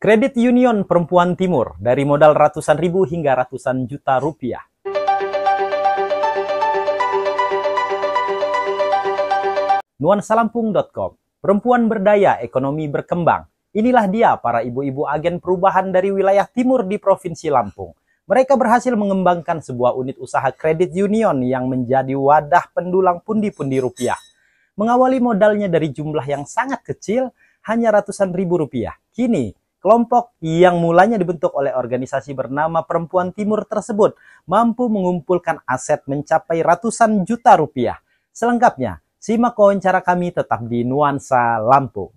Kredit Union Perempuan Timur dari modal ratusan ribu hingga ratusan juta rupiah. Nuansalampung.com. Perempuan berdaya, ekonomi berkembang. Inilah dia para ibu-ibu agen perubahan dari wilayah timur di Provinsi Lampung. Mereka berhasil mengembangkan sebuah unit usaha kredit union yang menjadi wadah pendulang pundi-pundi rupiah. Mengawali modalnya dari jumlah yang sangat kecil, hanya ratusan ribu rupiah. Kini, kelompok yang mulanya dibentuk oleh organisasi bernama Perempuan Timur tersebut mampu mengumpulkan aset mencapai ratusan juta rupiah. Selengkapnya, simak wawancara kami tetap di Nuansa Lampung.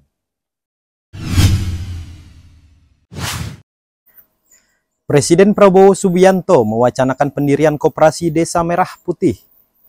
Presiden Prabowo Subianto mewacanakan pendirian Koperasi Desa Merah Putih.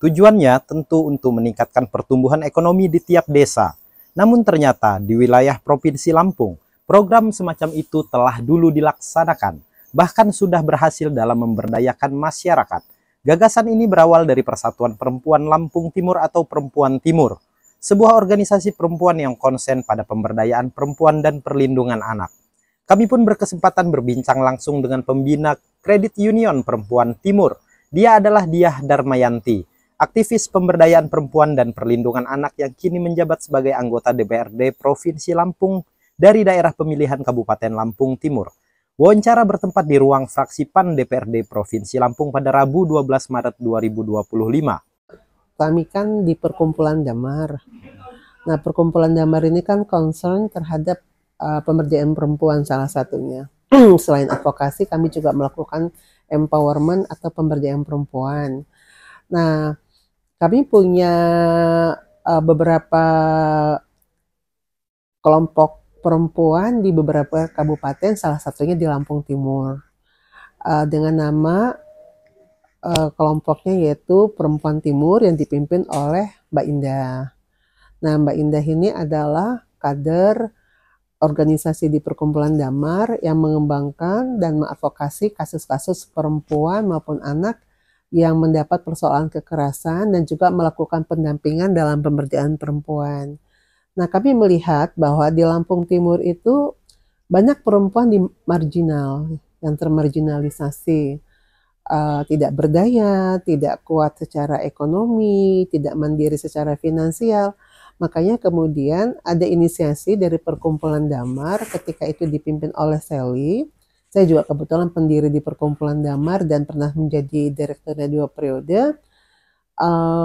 Tujuannya tentu untuk meningkatkan pertumbuhan ekonomi di tiap desa. Namun ternyata di wilayah Provinsi Lampung, program semacam itu telah dulu dilaksanakan, bahkan sudah berhasil dalam memberdayakan masyarakat. Gagasan ini berawal dari Persatuan Perempuan Lampung Timur atau Perempuan Timur, sebuah organisasi perempuan yang konsen pada pemberdayaan perempuan dan perlindungan anak. Kami pun berkesempatan berbincang langsung dengan pembina Kredit Union Perempuan Timur. Dia adalah Diah Darmayanti, aktivis pemberdayaan perempuan dan perlindungan anak yang kini menjabat sebagai anggota DPRD Provinsi Lampung dari daerah pemilihan Kabupaten Lampung Timur. Wawancara bertempat di ruang fraksi PAN DPRD Provinsi Lampung pada Rabu 12 Maret 2025. Kami kan di Perkumpulan Damar. Nah, Perkumpulan Damar ini kan concern terhadap pemberdayaan perempuan salah satunya. Selain advokasi, kami juga melakukan empowerment atau pemberdayaan perempuan. Nah, kami punya beberapa kelompok perempuan di beberapa kabupaten, salah satunya di Lampung Timur, dengan nama kelompoknya yaitu Perempuan Timur yang dipimpin oleh Mbak Indah. Nah, Mbak Indah ini adalah kader organisasi di Perkumpulan Damar yang mengembangkan dan mengadvokasi kasus-kasus perempuan maupun anak yang mendapat persoalan kekerasan dan juga melakukan pendampingan dalam pemberdayaan perempuan. Nah, kami melihat bahwa di Lampung Timur itu banyak perempuan di marginal, yang termarginalisasi, tidak berdaya, tidak kuat secara ekonomi, tidak mandiri secara finansial. Makanya kemudian ada inisiasi dari Perkumpulan Damar ketika itu dipimpin oleh Sally. Saya juga kebetulan pendiri di Perkumpulan Damar dan pernah menjadi direkturnya 2 periode,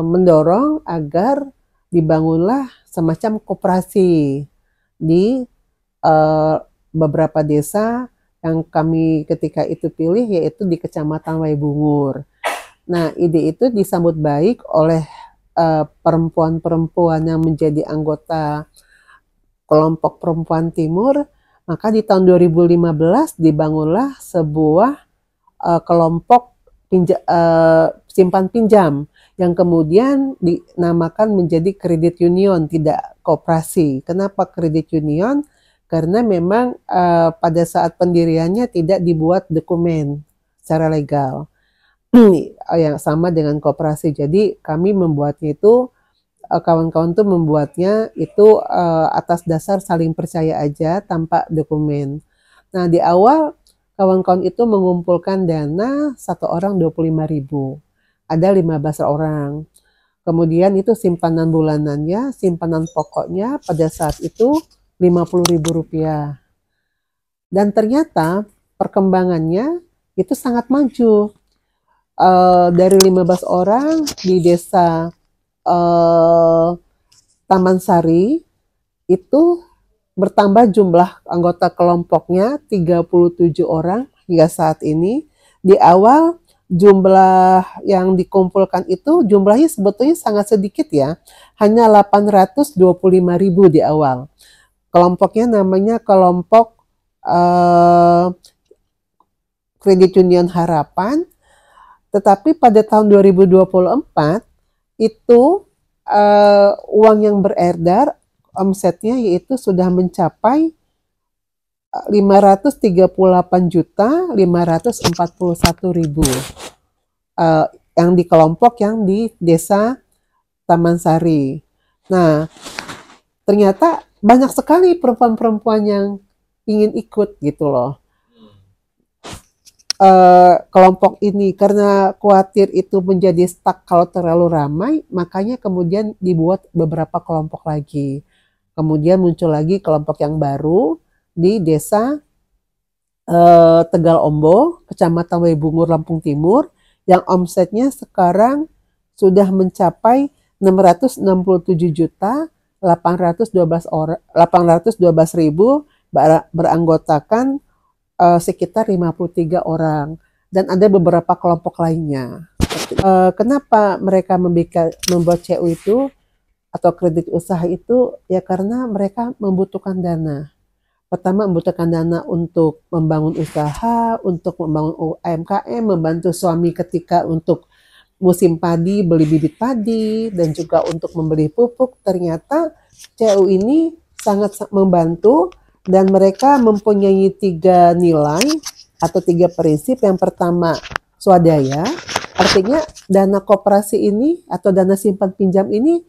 mendorong agar dibangunlah semacam koperasi di beberapa desa yang kami ketika itu pilih, yaitu di Kecamatan Waibungur. Nah, ide itu disambut baik oleh perempuan-perempuan yang menjadi anggota kelompok Perempuan Timur. Maka di tahun 2015 dibangunlah sebuah kelompok simpan pinjam yang kemudian dinamakan menjadi kredit union, tidak koperasi. Kenapa kredit union? Karena memang pada saat pendiriannya tidak dibuat dokumen secara legal yang sama dengan koperasi. Jadi kami membuatnya itu, kawan-kawan tuh membuatnya itu atas dasar saling percaya aja tanpa dokumen. Nah, di awal kawan-kawan itu mengumpulkan dana satu orang 25.000. Ada 15 orang. Kemudian itu simpanan bulanannya, simpanan pokoknya pada saat itu Rp50.000. Dan ternyata perkembangannya itu sangat maju. Dari 15 orang di desa Taman Sari itu bertambah jumlah anggota kelompoknya 37 orang hingga saat ini. Di awal jumlah yang dikumpulkan itu jumlahnya sebetulnya sangat sedikit ya, hanya 825.000 di awal. Kelompoknya namanya kelompok Kredit Union Harapan. Tetapi pada tahun 2024 itu uang yang beredar omsetnya yaitu sudah mencapai 538.541.000 yang di kelompok yang di desa Taman Sari. Nah, ternyata banyak sekali perempuan-perempuan yang ingin ikut gitu loh. Kelompok ini karena khawatir itu menjadi stuck kalau terlalu ramai, makanya kemudian dibuat beberapa kelompok lagi. Kemudian muncul lagi kelompok yang baru di desa Tegal Ombo, Kecamatan Waibungur, Lampung Timur, yang omsetnya sekarang sudah mencapai 667.812.000, beranggotakan sekitar 53 orang, dan ada beberapa kelompok lainnya. Kenapa mereka membuat CU itu atau kredit usaha itu? Ya karena mereka membutuhkan dana. Pertama, membutuhkan dana untuk membangun usaha, untuk membangun UMKM, membantu suami ketika untuk musim padi, beli bibit padi, dan juga untuk membeli pupuk. Ternyata CU ini sangat membantu, dan mereka mempunyai 3 nilai atau 3 prinsip. Yang pertama, swadaya, artinya dana koperasi ini atau dana simpan pinjam ini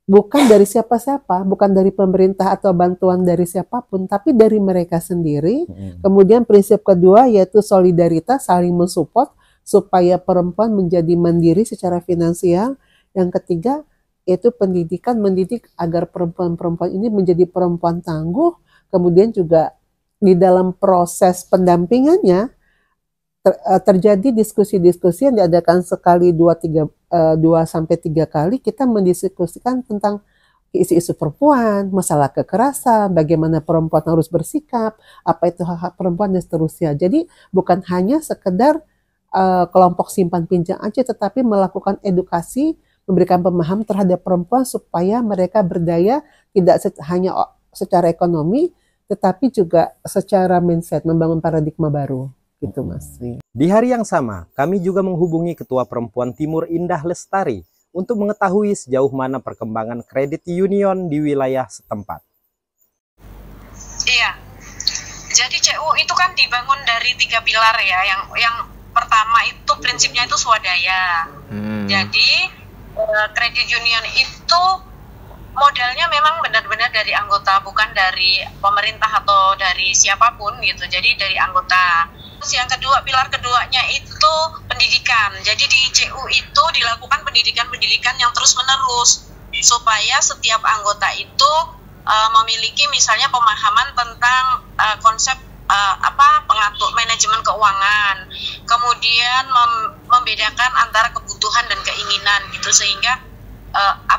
bukan dari siapa-siapa, bukan dari pemerintah atau bantuan dari siapapun, tapi dari mereka sendiri. Kemudian prinsip kedua yaitu solidaritas, saling mensupport supaya perempuan menjadi mandiri secara finansial. Yang ketiga yaitu pendidikan, mendidik agar perempuan-perempuan ini menjadi perempuan tangguh. Kemudian juga di dalam proses pendampingannya terjadi diskusi-diskusi yang diadakan sekali 2-3 kali. Kita mendiskusikan tentang isu-isu perempuan, masalah kekerasan, bagaimana perempuan harus bersikap, apa itu hak-hak perempuan, dan seterusnya. Jadi bukan hanya sekedar kelompok simpan pinjam aja, tetapi melakukan edukasi, memberikan pemahaman terhadap perempuan supaya mereka berdaya, tidak hanya secara ekonomi, tetapi juga secara mindset, membangun paradigma baru. Gitu, Mas. Di hari yang sama, kami juga menghubungi Ketua Perempuan Timur Indah Lestari untuk mengetahui sejauh mana perkembangan kredit union di wilayah setempat. Iya, jadi CU itu kan dibangun dari 3 pilar ya. Yang pertama itu prinsipnya itu swadaya. Jadi kredit union itu modalnya memang benar-benar dari anggota, bukan dari pemerintah atau dari siapapun gitu. Jadi dari anggota. Terus yang kedua, pilar keduanya itu pendidikan. Jadi di CU itu dilakukan pendidikan-pendidikan yang terus-menerus supaya setiap anggota itu memiliki misalnya pemahaman tentang konsep pengatur manajemen keuangan. Kemudian membedakan antara kebutuhan dan keinginan gitu, sehingga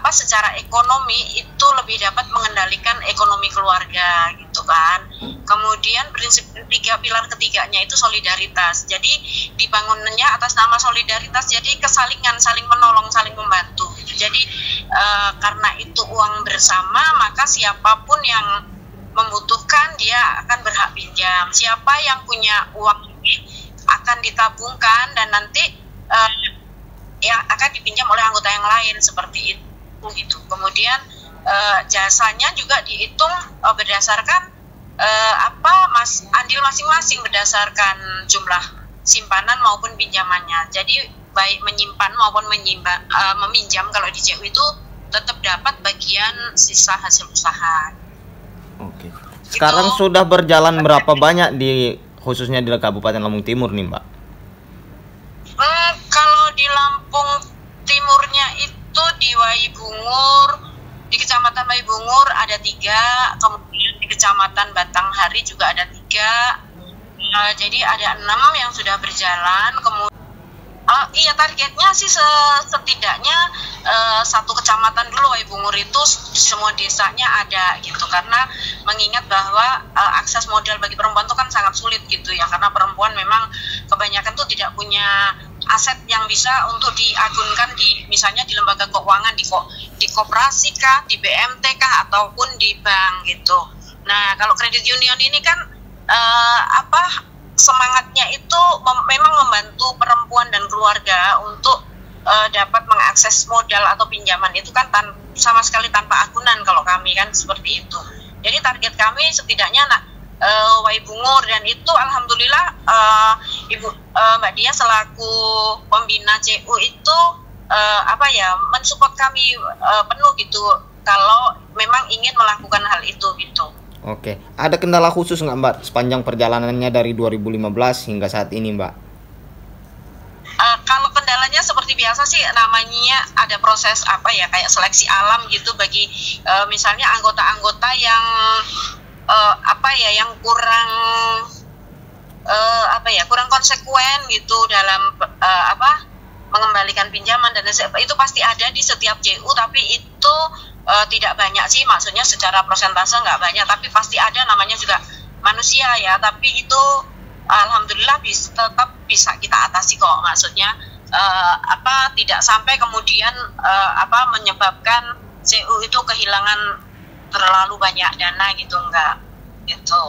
secara ekonomi itu lebih dapat mengendalikan ekonomi keluarga gitu kan. Kemudian prinsip pilar ketiganya itu solidaritas. Jadi dibangunnya atas nama solidaritas, jadi kesalingan, saling menolong, saling membantu gitu. Jadi karena itu uang bersama, maka siapapun yang membutuhkan dia akan berhak pinjam. Siapa yang punya uang ini akan ditabungkan dan nanti yang akan dipinjam oleh anggota yang lain, seperti itu gitu. Kemudian jasanya juga dihitung berdasarkan andil masing-masing berdasarkan jumlah simpanan maupun pinjamannya. Jadi baik menyimpan maupun meminjam kalau di CU itu tetap dapat bagian sisa hasil usaha. Oke. Sekarang itu sudah berjalan berapa banyak khususnya di Kabupaten Lampung Timur nih, Mbak? Kalau di Lampung Timurnya itu di Waibungur, di Kecamatan Waibungur ada 3, kemudian di Kecamatan Batanghari juga ada 3. Jadi ada 6 yang sudah berjalan. Kemudian iya, targetnya sih setidaknya 1 kecamatan dulu Waibungur itu semua desanya ada gitu, karena mengingat bahwa akses modal bagi perempuan itu kan sangat sulit gitu ya, karena perempuan memang kebanyakan tuh tidak punya aset yang bisa untuk diagunkan misalnya di lembaga keuangan, di koperasi kah, di BMT kah, ataupun di bank gitu. Nah, kalau kredit union ini kan semangatnya itu memang membantu perempuan dan keluarga untuk dapat mengakses modal atau pinjaman itu kan sama sekali tanpa agunan kalau kami kan seperti itu. Jadi target kami setidaknya Waibungur, dan itu alhamdulillah Ibu Mbak Dia selaku pembina CU itu mensupport kami penuh gitu kalau memang ingin melakukan hal itu gitu. Oke, ada kendala khusus nggak Mbak sepanjang perjalanannya dari 2015 hingga saat ini Mbak? Kalau kendalanya seperti biasa sih, namanya ada proses apa ya, kayak seleksi alam gitu bagi misalnya anggota-anggota yang apa ya, yang kurang apa ya, kurang konsekuen gitu dalam apa, mengembalikan pinjaman dan itu pasti ada di setiap JU, tapi itu tidak banyak sih, maksudnya secara persentase nggak banyak, tapi pasti ada, namanya juga manusia ya, tapi itu alhamdulillah tetap bisa kita atasi kok, maksudnya apa, tidak sampai kemudian apa menyebabkan CU itu kehilangan terlalu banyak dana gitu, enggak gitu.